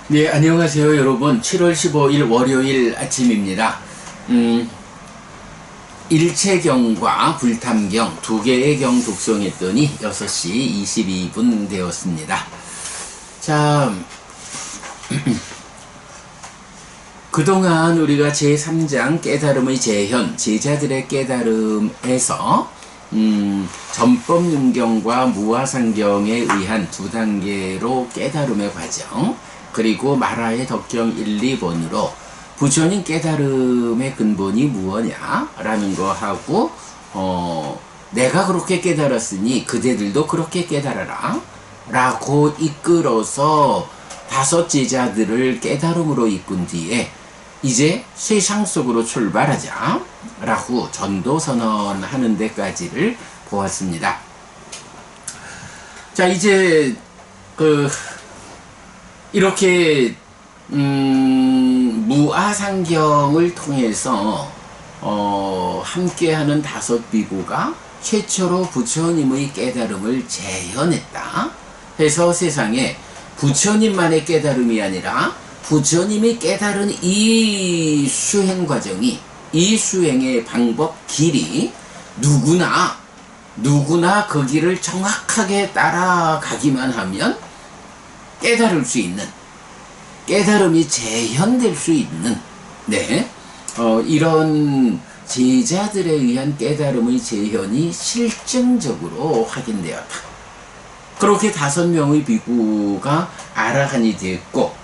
네, 안녕하세요, 여러분. 7월 15일 월요일 아침입니다. 일체경과 불탐경 두 개의 경 독송했더니 6시 22분 되었습니다. 자, 그동안 우리가 제3장 깨달음의 재현, 제자들의 깨달음에서 전법윤경과 무화상경에 의한 두 단계로 깨달음의 과정, 그리고 마라의 덕경 1, 2번으로 부처님 깨달음의 근본이 무엇냐 라는 거 하고 내가 그렇게 깨달았으니 그대들도 그렇게 깨달아라 라고 이끌어서 5 제자들을 깨달음으로 이끈 뒤에 이제 세상 속으로 출발하자 라고 전도선언하는 데까지를 보았습니다. 자, 이제 이렇게 무아상경을 통해서 함께하는 5 비구가 최초로 부처님의 깨달음을 재현했다 해서 세상에 부처님만의 깨달음이 아니라 부처님이 깨달은 이 수행 과정이, 이 수행의 방법, 길이 누구나 그 길을 정확하게 따라가기만 하면 깨달을 수 있는, 깨달음이 재현될 수 있는, 이런 제자들에 의한 깨달음의 재현이 실증적으로 확인되었다. 그렇게 5명의 비구가 아라한이 됐고,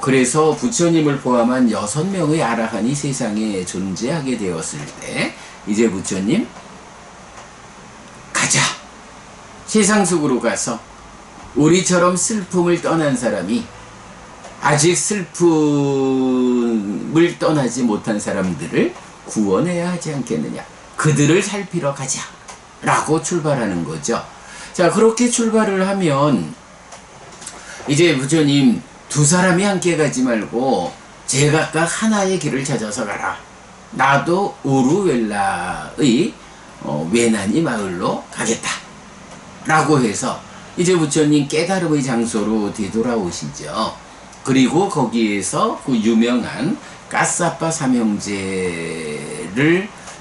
그래서 부처님을 포함한 6명의 아라한이 세상에 존재하게 되었을 때, 이제 부처님, 가자! 세상 속으로 가서 우리처럼 슬픔을 떠난 사람이 아직 슬픔을 떠나지 못한 사람들을 구원해야 하지 않겠느냐. 그들을 살피러 가자 라고 출발하는 거죠. 자, 그렇게 출발을 하면 이제 부처님 2 사람이 함께 가지 말고 제각각 하나의 길을 찾아서 가라. 나도 우루웰라의 외난이 마을로 가겠다 라고 해서 이제 부처님 깨달음의 장소로 되돌아오시죠. 그리고 거기에서 그 유명한 까사빠 삼형제를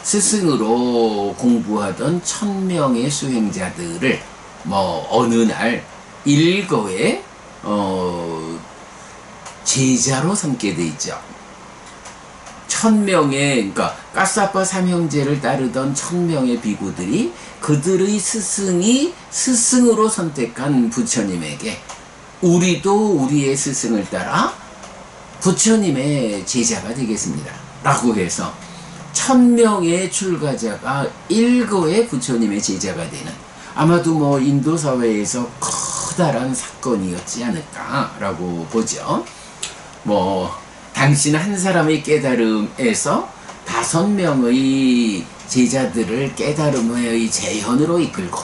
스승으로 공부하던 1000명의 수행자들을 어느 날 일거에 제자로 삼게 돼 있죠. 1000명의, 그러니까 까사빠 삼형제를 따르던 1000명의 비구들이 그들의 스승이 스승으로 선택한 부처님에게 우리도 우리의 스승을 따라 부처님의 제자가 되겠습니다 라고 해서 1000명의 출가자가 일거에 부처님의 제자가 되는, 아마도 인도 사회에서 커다란 사건이었지 않을까 라고 보죠. 당신 한 사람의 깨달음에서 5명의 제자들을 깨달음의 재현으로 이끌고,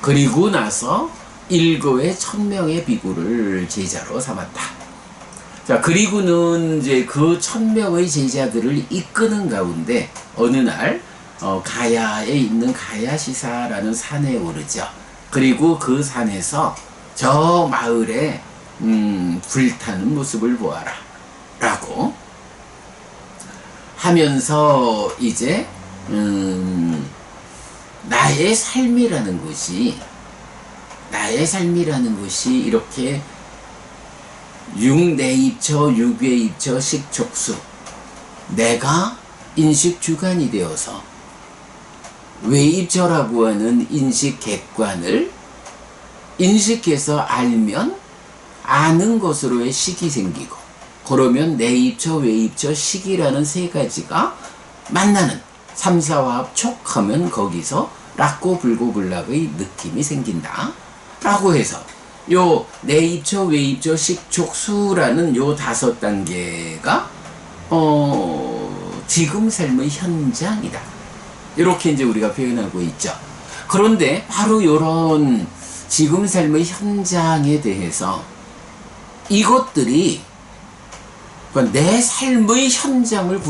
그리고 나서 일거에 1000명의 비구를 제자로 삼았다. 자, 그리고는 이제 그 1000명의 제자들을 이끄는 가운데 어느 날 가야에 있는 가야시사라는 산에 오르죠. 그리고 그 산에서 저 마을에 불타는 모습을 보아라 라고 하면서 이제 나의 삶이라는 것이 이렇게 육내입처, 육외입처, 식촉수, 내가 인식주관이 되어서 외입처라고 하는 인식객관을 인식해서 알면 아는 것으로의 식이 생기고, 그러면 내입처, 외입처, 식이라는 3 가지가 만나는 삼사화합 촉하면 거기서 락고 불고불락의 느낌이 생긴다 라고 해서 요 내입처, 외입처, 식, 촉수라는 요 5 단계가 지금 삶의 현장이다, 이렇게 이제 우리가 표현하고 있죠. 그런데 바로 요런 지금 삶의 현장에 대해서 이것들이 내 삶의 현장을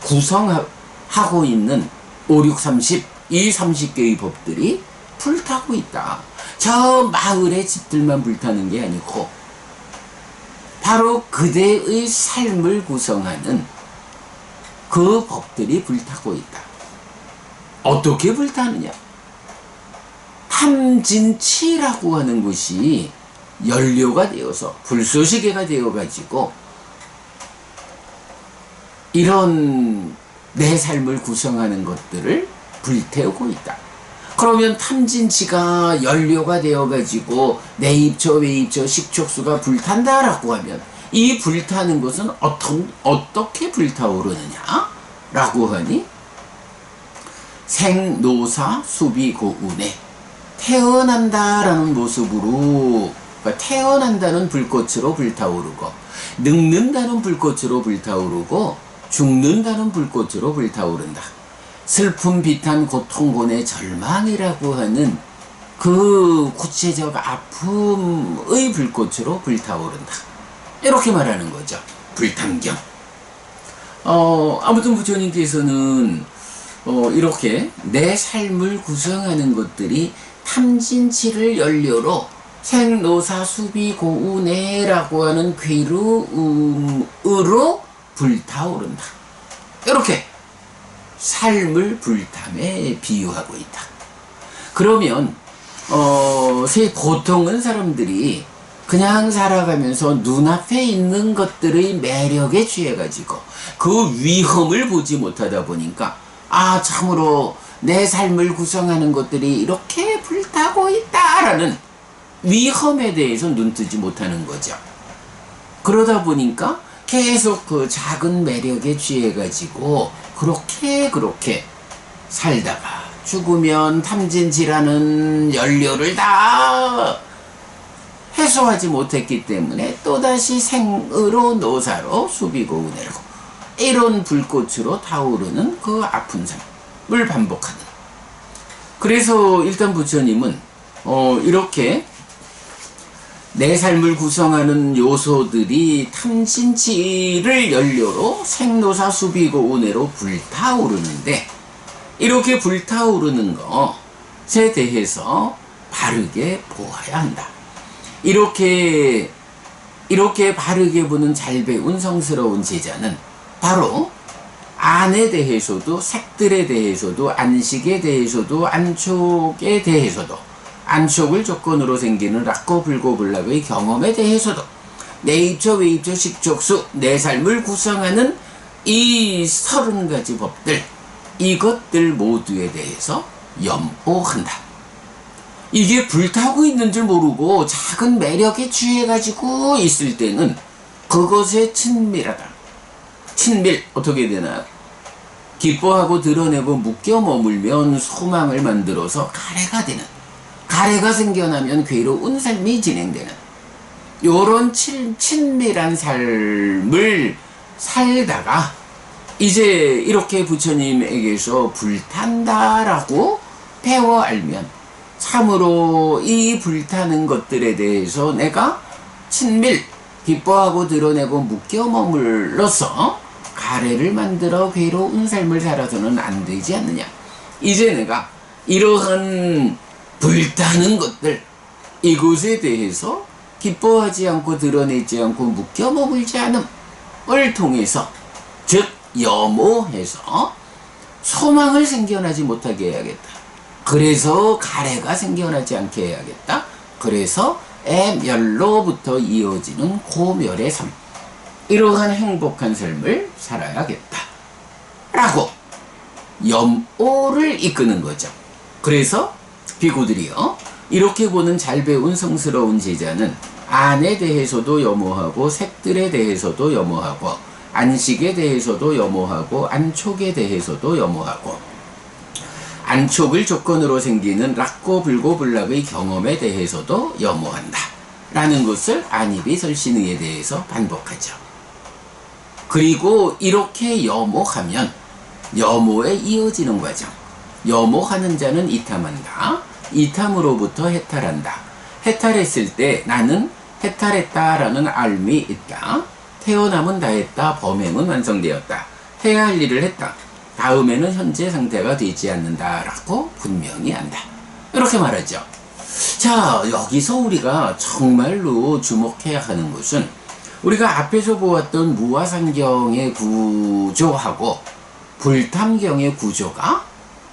구성하고 있는 5, 6, 30, 이 30개의 법들이 불타고 있다. 저 마을의 집들만 불타는 게 아니고 바로 그대의 삶을 구성하는 그 법들이 불타고 있다. 어떻게 불타느냐? 탐진치라고 하는 것이 연료가 되어서 불쏘시개가 되어가지고 이런 내 삶을 구성하는 것들을 불태우고 있다. 그러면 탐진치가 연료가 되어가지고 내입처 외입처 식촉수가 불탄다라고 하면 이 불타는 것은 어떻게 불타오르느냐? 라고 하니 생노사 수비고운에 태어난다라는 모습으로, 그러니까 태어난다는 불꽃으로 불타오르고 늙는다는 불꽃으로 불타오르고 죽는다는 불꽃으로 불타오른다. 슬픔, 비탄, 고통, 고뇌, 절망이라고 하는 그 구체적 아픔의 불꽃으로 불타오른다. 이렇게 말하는 거죠. 불탐경. 아무튼 부처님께서는 이렇게 내 삶을 구성하는 것들이 탐진치를 연료로 생노사 수비고운해라고 하는 괴로움으로 불타오른다. 이렇게 삶을 불탐에 비유하고 있다. 그러면 보통은 사람들이 그냥 살아가면서 눈앞에 있는 것들의 매력에 취해가지고 그 위험을 보지 못하다 보니까 참으로 내 삶을 구성하는 것들이 이렇게 불타고 있다라는 위험에 대해서 눈뜨지 못하는 거죠. 그러다 보니까 계속 그 작은 매력에 취해가지고 그렇게 살다가 죽으면 탐진치라는 연료를 다 해소하지 못했기 때문에 또다시 생으로 노사로 수비고운해로 이런 불꽃으로 타오르는 그 아픈 삶을 반복하는. 그래서 일단 부처님은 이렇게 내 삶을 구성하는 요소들이 탐진치를 연료로 생노사 수비고운해로 불타오르는데, 이렇게 불타오르는 것에 대해서 바르게 보아야 한다. 이렇게 바르게 보는 잘 배운 성스러운 제자는 바로 안에 대해서도, 색들에 대해서도, 안식에 대해서도, 안촉에 대해서도, 안촉을 조건으로 생기는 락고불고불락의 경험에 대해서도, 내입처 외입처 식촉수, 내 삶을 구성하는 이 30가지 법들, 이것들 모두에 대해서 염보한다. 이게 불타고 있는 줄 모르고 작은 매력에 취해가지고 있을 때는 그것에 친밀하다. 친밀, 어떻게 되나? 기뻐하고 드러내고 묶여 머물면 소망을 만들어서 가래가 되는, 가래가 생겨나면 괴로운 삶이 진행되는 요런 친밀한 삶을 살다가 이제 이렇게 부처님에게서 불탄다라고 배워 알면 참으로 이 불타는 것들에 대해서 내가 친밀, 기뻐하고 드러내고 묶여 머물러서 가래를 만들어 괴로운 삶을 살아서는 안 되지 않느냐. 이제 내가 이러한 불타는 것들, 이것에 대해서 기뻐하지 않고 드러내지 않고 묶여 머물지 않음을 통해서, 즉 염호해서 소망을 생겨나지 못하게 해야겠다. 그래서 가래가 생겨나지 않게 해야겠다. 그래서 애멸로부터 이어지는 고멸의 삶, 이러한 행복한 삶을 살아야겠다 라고 염오를 이끄는 거죠. 그래서 비구들이요, 이렇게 보는 잘 배운 성스러운 제자는 안에 대해서도 염오하고, 색들에 대해서도 염오하고, 안식에 대해서도 염오하고, 안촉에 대해서도 염오하고, 안촉을 조건으로 생기는 락고불고불락의 경험에 대해서도 염오한다 라는 것을 안입이 설신의에 대해서 반복하죠. 그리고 이렇게 염오하면 염오에 이어지는 과정, 염오하는 자는 이탐한다, 이탐으로부터 해탈한다, 해탈했을 때 나는 해탈했다라는 알미 있다, 태어남은 다했다, 범행은 완성되었다, 해야 할 일을 했다, 다음에는 현재 상태가 되지 않는다라고 분명히 안다, 이렇게 말하죠. 자, 여기서 우리가 정말로 주목해야 하는 것은 우리가 앞에서 보았던 무화상경의 구조하고 불탐경의 구조가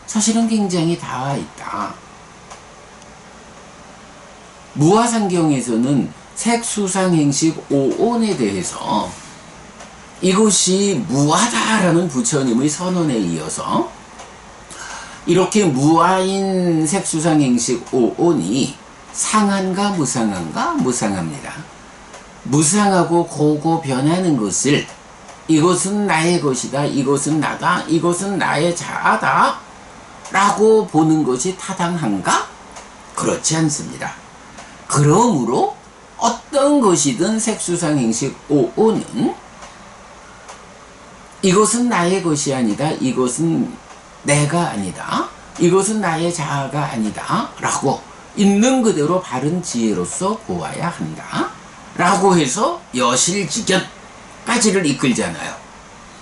사실은 굉장히 닿아 있다. 무화상경에서는 색수상행식 5온에 대해서 이것이 무하다라는 부처님의 선언에 이어서 이렇게 무아인 색수상행식 5온이 상한가 무상한가? 무상합니다. 무상하고 고고 변하는 것을 이것은 나의 것이다, 이것은 나다, 이것은 나의 자아다 라고 보는 것이 타당한가? 그렇지 않습니다. 그러므로 어떤 것이든 색수상행식 5온은 이것은 나의 것이 아니다, 이것은 내가 아니다, 이것은 나의 자아가 아니다 라고 있는 그대로 바른 지혜로서 보아야 한다 라고 해서 여실직연까지를 이끌잖아요.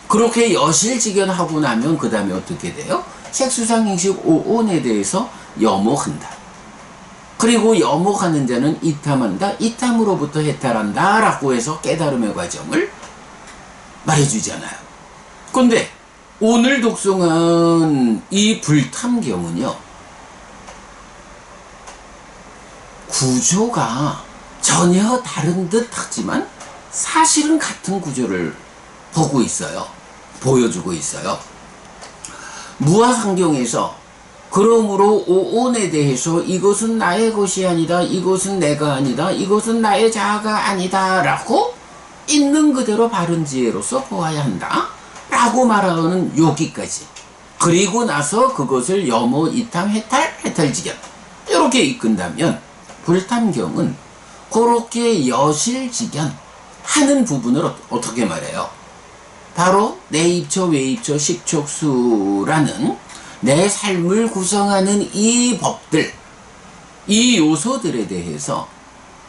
그렇게 여실직연하고 나면 그 다음에 어떻게 돼요? 색수상행식 5온에 대해서 여목한다. 그리고 여목하는 자는 이탐한다, 이탐으로부터 해탈한다 라고 해서 깨달음의 과정을 말해주잖아요. 근데 오늘 독송한 이 불탐경은요, 구조가 전혀 다른 듯 하지만 사실은 같은 구조를 보고 있어요. 보여주고 있어요. 무화상경에서 그러므로 오온에 대해서 이것은 나의 것이 아니다, 이것은 내가 아니다, 이것은 나의 자아가 아니다 라고 있는 그대로 바른 지혜로서 보아야 한다 라고 말하는 여기까지. 그리고 나서 그것을 여모, 이탐, 해탈, 해탈지견 이렇게 이끈다면 불탐경은 그렇게 여실지견 하는 부분을 어떻게 말해요? 바로 내입처, 외입처, 식촉수라는 내 삶을 구성하는 이 법들, 이 요소들에 대해서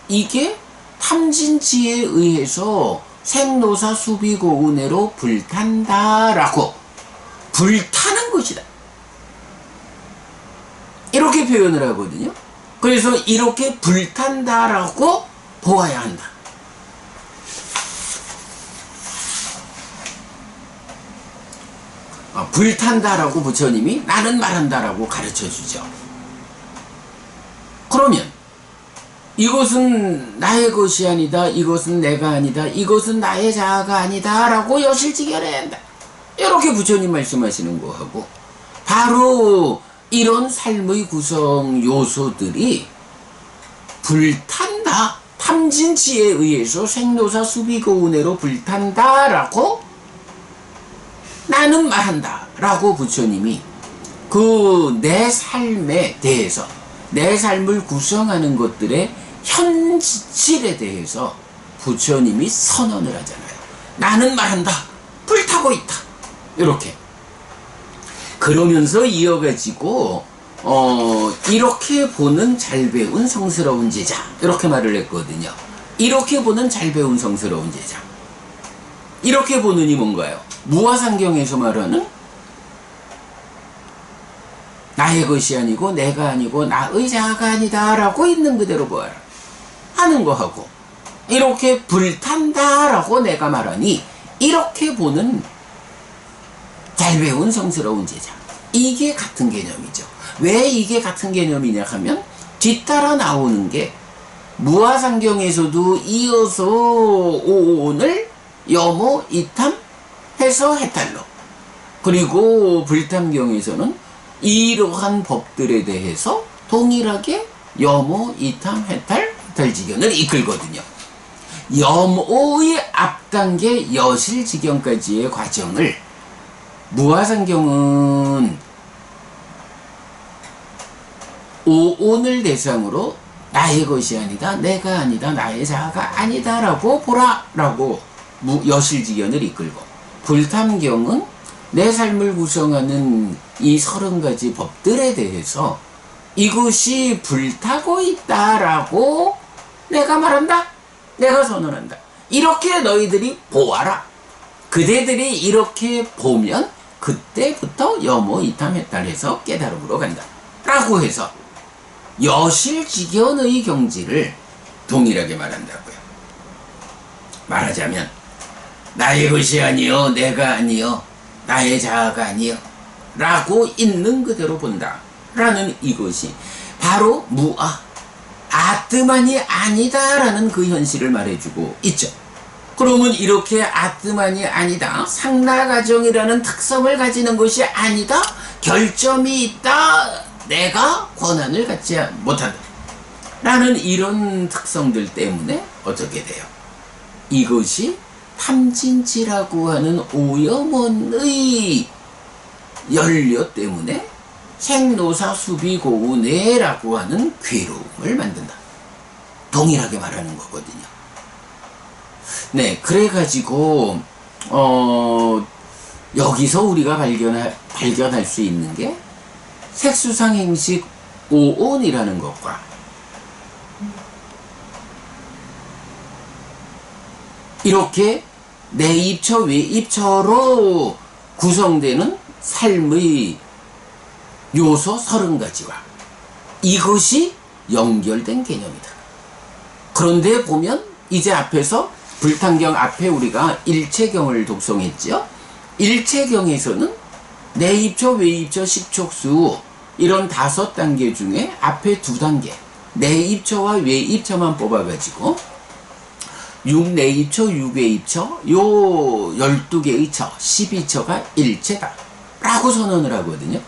이게 탐진치에 의해서 생노사 수비고운해로 불탄다라고, 불타는 것이다 이렇게 표현을 하거든요. 그래서 이렇게 불탄다라고 보아야 한다. 불탄다라고 부처님이 나는 말한다라고 가르쳐 주죠. 그러면 이것은 나의 것이 아니다, 이것은 내가 아니다, 이것은 나의 자아가 아니다 라고 여실직연해야 한다. 이렇게 부처님 말씀하시는 거하고 바로 이런 삶의 구성 요소들이 불탄다, 탐진치에 의해서 생노사 수비고운해로 불탄다 라고 나는 말한다 라고 부처님이 그 내 삶에 대해서, 내 삶을 구성하는 것들의 현실에 대해서 부처님이 선언을 하잖아요. 나는 말한다, 불타고 있다 이렇게. 그러면서 이어가지고 이렇게 보는 잘 배운 성스러운 제자 이렇게 말을 했거든요. 이렇게 보는 잘 배운 성스러운 제자. 이렇게 보는이 뭔가요? 무화상경에서 말하는 나의 것이 아니고 내가 아니고 나의 자아가 아니다 라고 있는 그대로 보아라 하는 거하고, 이렇게 불탄다 라고 내가 말하니 이렇게 보는 잘 배운 성스러운 제자, 이게 같은 개념이죠. 왜 이게 같은 개념이냐 하면 뒤따라 나오는 게 무화상경에서도 이어서 오온을 여모, 이탐 해서 해탈로, 그리고 불탐경에서는 이러한 법들에 대해서 동일하게 여모, 이탐, 해탈, 해탈지견을 이끌거든요. 염오의 앞단계 여실지견까지의 과정을 무화상경은 오온을 대상으로 나의 것이 아니다, 내가 아니다, 나의 자아가 아니다 라고 보라 라고 여실지견을 이끌고, 불탐경은 내 삶을 구성하는 이 30가지 법들에 대해서 이것이 불타고 있다라고 내가 말한다, 내가 선언한다, 이렇게 너희들이 보아라. 그대들이 이렇게 보면 그때부터 여모, 이탐, 해탈해서 깨달음으로 간다 라고 해서 여실지견의 경지를 동일하게 말한다고요. 말하자면 나의 것이 아니요 내가 아니요 나의 자아가 아니요 라고 있는 그대로 본다 라는 이것이 바로 무아 아트만이 아니다 라는 그 현실을 말해주고 있죠. 그러면 이렇게 아트만이 아니다, 상나가정이라는 특성을 가지는 것이 아니다, 결점이 있다, 내가 권한을 갖지 못한다 라는 이런 특성들 때문에 어떻게 돼요? 이것이 탐진치라고 하는 오염원의 연료 때문에 생로사 수비고운해라고 하는 괴로움을 만든다. 동일하게 말하는 거거든요. 네, 그래가지고 여기서 우리가 발견할 수 있는 게 색수상행식 오온이라는 것과 이렇게 내입처 외입처로 구성되는 삶의 요소 30가지와 이것이 연결된 개념이다. 그런데 보면 이제 앞에서 불탄경 앞에 우리가 일체경을 독송했죠. 일체경에서는 내입처 외입처 식촉수 이런 5단계 중에 앞에 2단계 내입처와 외입처만 뽑아가지고 6내입처 6외입처 요 12개의 처 12처가 일체다 라고 선언을 하거든요.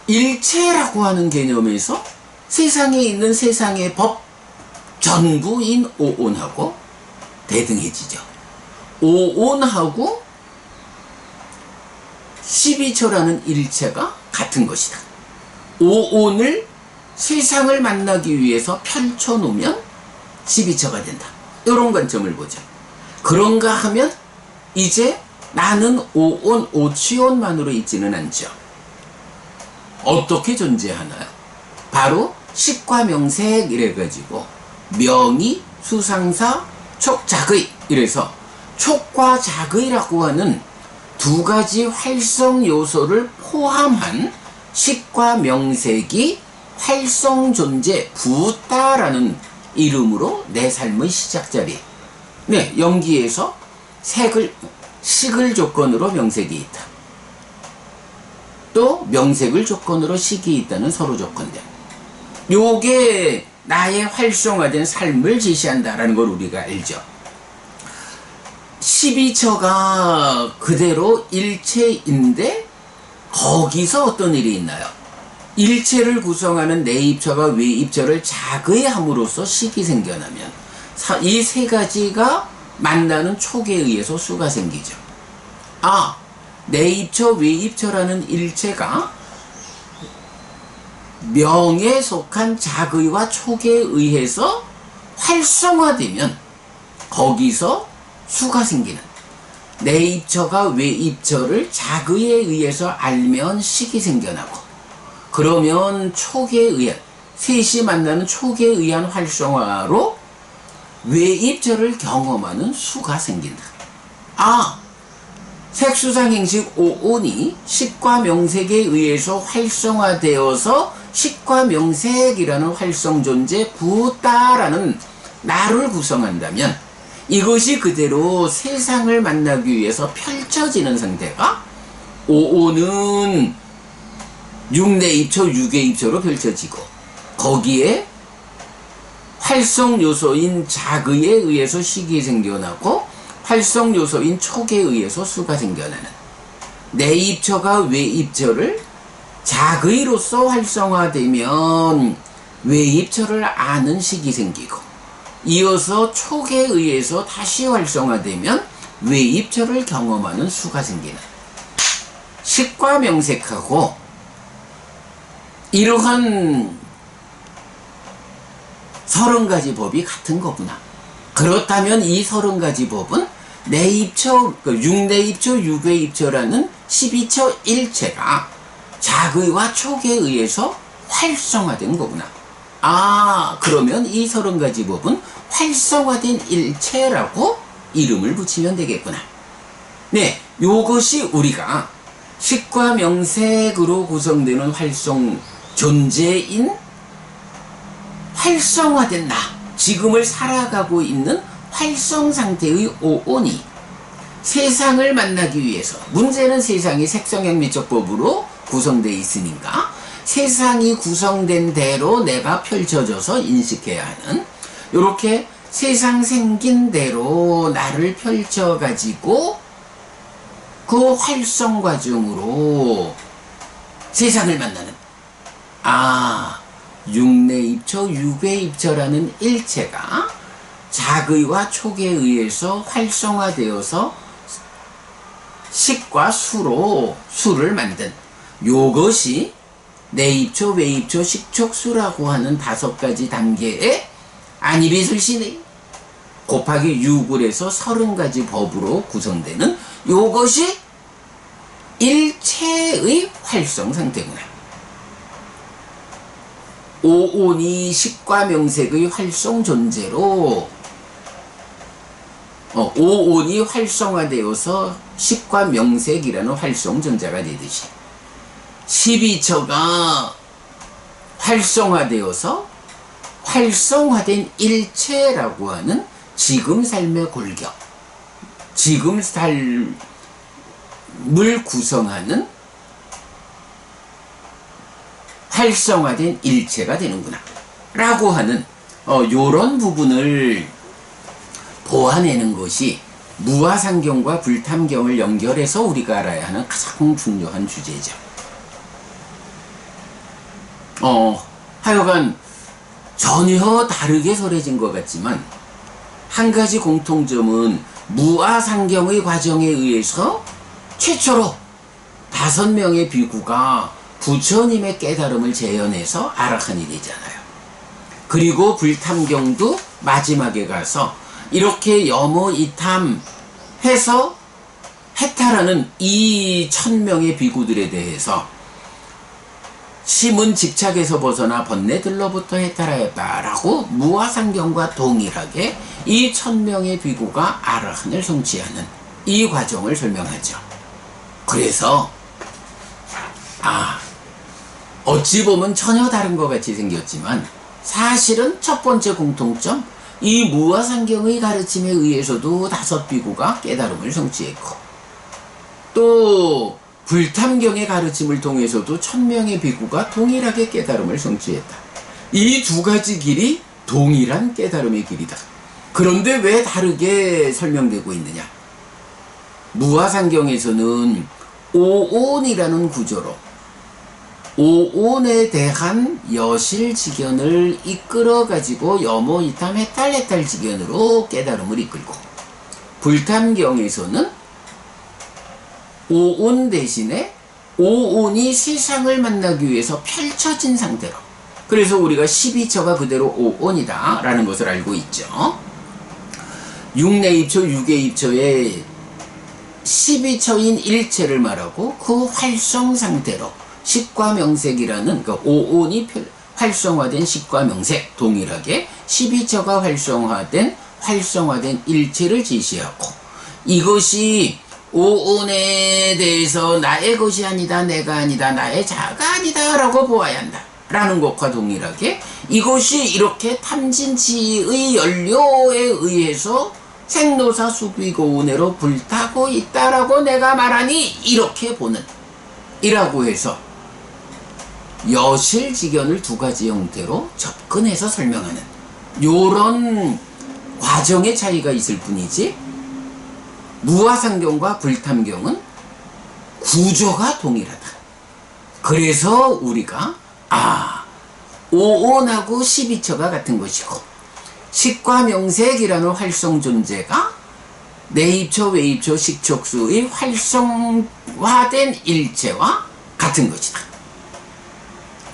일체라고 하는 개념에서 세상에 있는 세상의 법 전부인 오온하고 대등해지죠. 오온하고 12처라는 일체가 같은 것이다. 오온을 세상을 만나기 위해서 펼쳐놓으면 12처가 된다. 이런 관점을 보죠. 그런가 하면 이제 나는 오온, 오치온만으로 있지는 않죠. 어떻게 존재하나요? 바로 식과 명색 이래가지고 명의, 수상사, 촉작의 이래서 촉과 작의라고 하는 2가지 활성 요소를 포함한 식과 명색이 활성 존재 부따라는 이름으로 내 삶의 시작자리. 네, 연기에서 식을 조건으로 명색이 있다. 또 명색을 조건으로 식이 있다는 서로 조건들. 요게 나의 활성화된 삶을 제시한다라는 걸 우리가 알죠. 12처가 그대로 일체인데 거기서 어떤 일이 있나요? 일체를 구성하는 내입처가 외입처를 자극함으로써 식이 생겨나면 이 3가지가 만나는 촉에 의해서 수가 생기죠. 아, 내입처 외입처라는 일체가 명에 속한 자극과 촉에 의해서 활성화되면 거기서 수가 생기는, 내입처가 외입처를 자극에 의해서 알면 식이 생겨나고, 그러면 촉에 의한, 셋이 만나는 촉에 의한 활성화로 외입처를 경험하는 수가 생긴다. 아, 색수상행식 오온이 식과 명색에 의해서 활성화되어서 식과 명색이라는 활성존재 부따라는 나를 구성한다면 이것이 그대로 세상을 만나기 위해서 펼쳐지는 상태가 오온은 6내입처 6외입처로 펼쳐지고 거기에 활성요소인 자극에 의해서 식이 생겨나고 활성요소인 촉에 의해서 수가 생겨나는, 내입처가 외입처를 자극으로서 활성화되면 외입처를 아는 식이 생기고, 이어서 촉에 의해서 다시 활성화되면 외입처를 경험하는 수가 생기는, 식과 명색하고 이러한 30가지 법이 같은 거구나. 그렇다면 이 30가지 법은 내입처, 6내입처, 6외입처라는 12처 일체가 자극과 촉에 의해서 활성화된 거구나. 아, 그러면 이 30가지 법은 활성화된 일체라고 이름을 붙이면 되겠구나. 네, 요것이 우리가 식과 명색으로 구성되는 활성 존재인 활성화된 나, 지금을 살아가고 있는 활성 상태의 오온이 세상을 만나기 위해서, 문제는 세상이 색성형 미적법으로 구성되어 있으니까 세상이 구성된 대로 내가 펼쳐져서 인식해야 하는, 이렇게 세상 생긴 대로 나를 펼쳐가지고 그 활성 과정으로 세상을 만나는, 육내 입처, 육외 입처라는 일체가 작의와 촉에 의해서 활성화되어서 식과 수로 수를 만든, 요것이 내입처, 외입처, 식촉수라고 하는 5가지 단계의 안이비술신의 곱하기 6을 해서 30가지 법으로 구성되는 요것이 일체의 활성 상태구나. 오온이 식과 명색의 활성 존재로, 오온이 활성화되어서 식과 명색이라는 활성 존재가 되듯이 12처가 활성화되어서 활성화된 일체라고 하는 지금 삶의 골격, 지금 삶을 구성하는 활성화된 일체가 되는구나 라고 하는 요런 부분을 보아내는 것이 무아상경과 불탐경을 연결해서 우리가 알아야 하는 가장 중요한 주제죠. 하여간 전혀 다르게 설해진 것 같지만 한 가지 공통점은 무아상경의 과정에 의해서 최초로 5명의 비구가 부처님의 깨달음을 재현해서 아라한이 되잖아요. 그리고 불탐경도 마지막에 가서 이렇게 염오이탐 해서 해탈하는 이 1000명의 비구들에 대해서 심은 집착에서 벗어나 번뇌들로부터 해탈하였다라고 무아상경과 동일하게 이 1000명의 비구가 아라한을 성취하는 이 과정을 설명하죠. 그래서 어찌 보면 전혀 다른 것 같이 생겼지만 사실은 첫 번째 공통점, 이 무아상경의 가르침에 의해서도 5비구가 깨달음을 성취했고, 또 불탐경의 가르침을 통해서도 1000명의 비구가 동일하게 깨달음을 성취했다. 이 2가지 길이 동일한 깨달음의 길이다. 그런데 왜 다르게 설명되고 있느냐? 무아상경에서는 오온이라는 구조로 오온에 대한 여실지견을 이끌어가지고 염오이탐 해탈지견으로 깨달음을 이끌고, 불탐경에서는 오온 대신에 오온이 세상을 만나기 위해서 펼쳐진 상태로, 그래서 우리가 12처가 그대로 오온이다 라는 것을 알고 있죠. 육내입처, 육외입처의 12처인 일체를 말하고 그 활성 상태로 식과 명색이라는 그 오온이 활성화된 식과 명색, 동일하게 12처가 활성화된 일체를 제시하고, 이것이 오온에 대해서 나의 것이 아니다, 내가 아니다, 나의 자가 아니다 라고 보아야 한다 라는 것과 동일하게 이것이 이렇게 탐진치의 연료에 의해서 생로사 수비고운해로 불타고 있다라고 내가 말하니 이렇게 보는, 이라고 해서 여실지견을 2가지 형태로 접근해서 설명하는 요런 과정의 차이가 있을 뿐이지, 무아상경과 불탐경은 구조가 동일하다. 그래서 우리가 오온하고 12처가 같은 것이고, 식과 명색이라는 활성 존재가 내입처, 외입처, 식촉수의 활성화된 일체와 같은 것이다.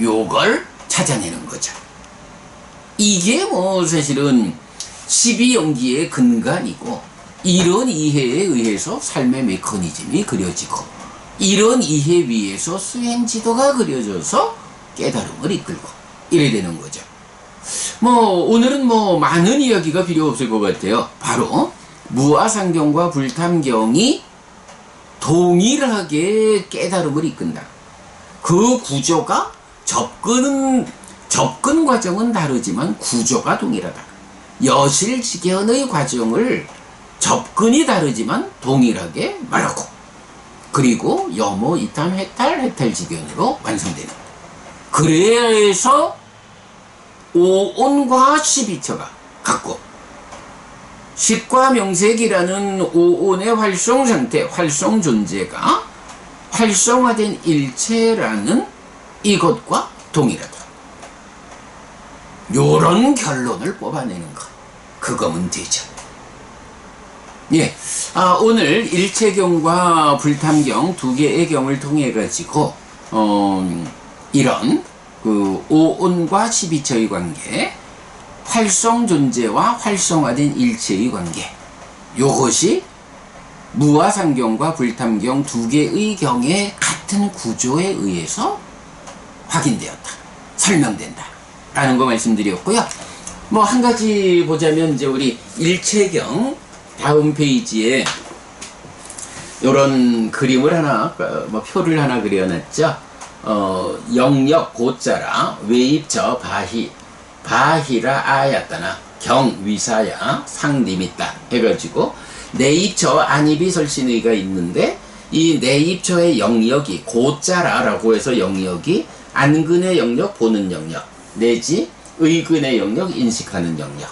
요걸 찾아내는 거죠. 이게 사실은 12연기의 근간이고, 이런 이해에 의해서 삶의 메커니즘이 그려지고, 이런 이해 위에서 수행 지도가 그려져서 깨달음을 이끌고 이래 되는 거죠. 오늘은 많은 이야기가 필요 없을 것 같아요. 바로 무아상경과 불탐경이 동일하게 깨달음을 이끈다. 그 구조가 접근 과정은 다르지만 구조가 동일하다. 여실직연의 과정을 접근이 다르지만 동일하게 말하고, 그리고 여모, 이탐, 해탈, 해탈직연으로 완성되는. 그래서 오온과 12처가 같고, 식과 명색이라는 오온의 활성 상태, 활성 존재가 활성화된 일체라는 이것과 동일하다. 요런 결론을 뽑아내는 것. 그거면 되죠. 예. 오늘 일체경과 불탐경 두 개의 경을 통해 가지고, 이런 그 오온과 12처의 관계, 활성 존재와 활성화된 일체의 관계, 요것이 무화상경과 불탐경 두 개의 경의 같은 구조에 의해서 확인되었다, 설명된다 라는 거 말씀드렸고요. 뭐 한 가지 보자면, 이제 우리 일체경 다음 페이지에 요런 그림을 하나, 뭐 표를 하나 그려놨죠. 영역 고자라 외입저 바히라 아야따나 경 위사야 상림있다 해가지고 내입처 안입이 설신의가 있는데, 이 내입처의 영역이 고자라라고 해서 영역이 안근의 영역, 보는 영역, 내지 의근의 영역, 인식하는 영역,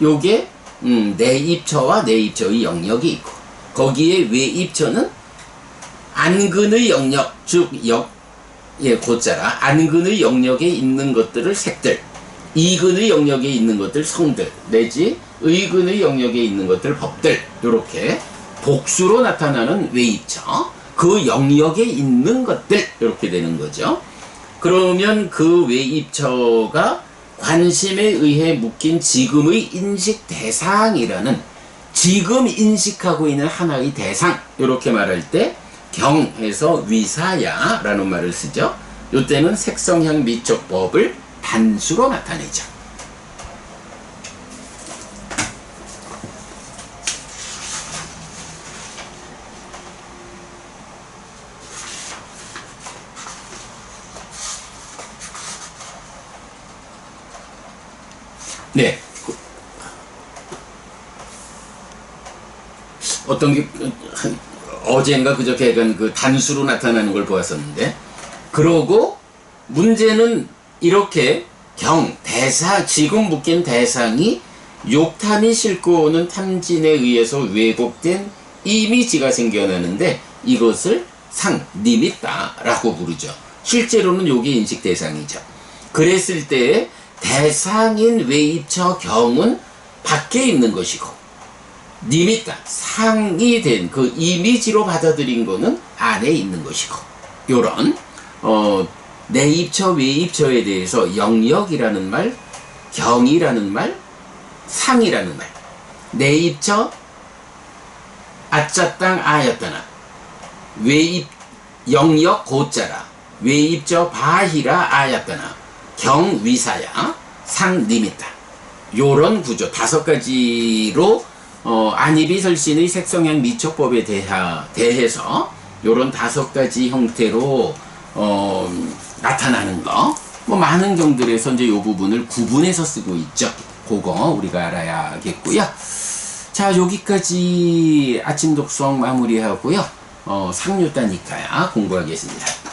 요게 내입처와 내입처의 영역이 있고, 거기에 외입처는 안근의 영역, 즉 고자라 안근의 영역에 있는 것들을 색들, 이근의 영역에 있는 것들 성들, 내지 의근의 영역에 있는 것들 법들, 이렇게 복수로 나타나는 외입처, 그 영역에 있는 것들, 이렇게 되는 거죠. 그러면 그 외입처가 관심에 의해 묶인 지금의 인식 대상이라는, 지금 인식하고 있는 하나의 대상, 이렇게 말할 때 경해서 위사야라는 말을 쓰죠. 이때는 색성향 미촉법을 단수로 나타내죠. 네. 어떤 게, 어젠가 그저께 그 단수로 나타나는 걸 보았었는데, 그러고 문제는 이렇게 대사, 지금 묶인 대상이 욕탐이 싣고 오는 탐진에 의해서 왜곡된 이미지가 생겨나는데, 이것을 상림있다라고 부르죠. 실제로는 요게 인식 대상이죠. 그랬을 때 대상인 외입처 경은 밖에 있는 것이고, 님있다, 상이 된 그 이미지로 받아들인 거는 안에 있는 것이고, 요런 내입처 외입처에 대해서 영역이라는 말, 경이라는 말, 상이라는 말, 내입처 아짜땅 아였다나, 외입 영역 고자라, 외입처 바히라 아였다나, 경 위사야, 상 님있다, 요런 구조 5가지로 안입이 설신의 색성향 미촉법에 대해서 요런 5가지 형태로 나타나는 거, 뭐 많은 경들에서 이제 요 부분을 구분해서 쓰고 있죠. 그거 우리가 알아야겠고요. 자, 여기까지 아침 독성 마무리하고요. 상류단 니까야 공부하겠습니다.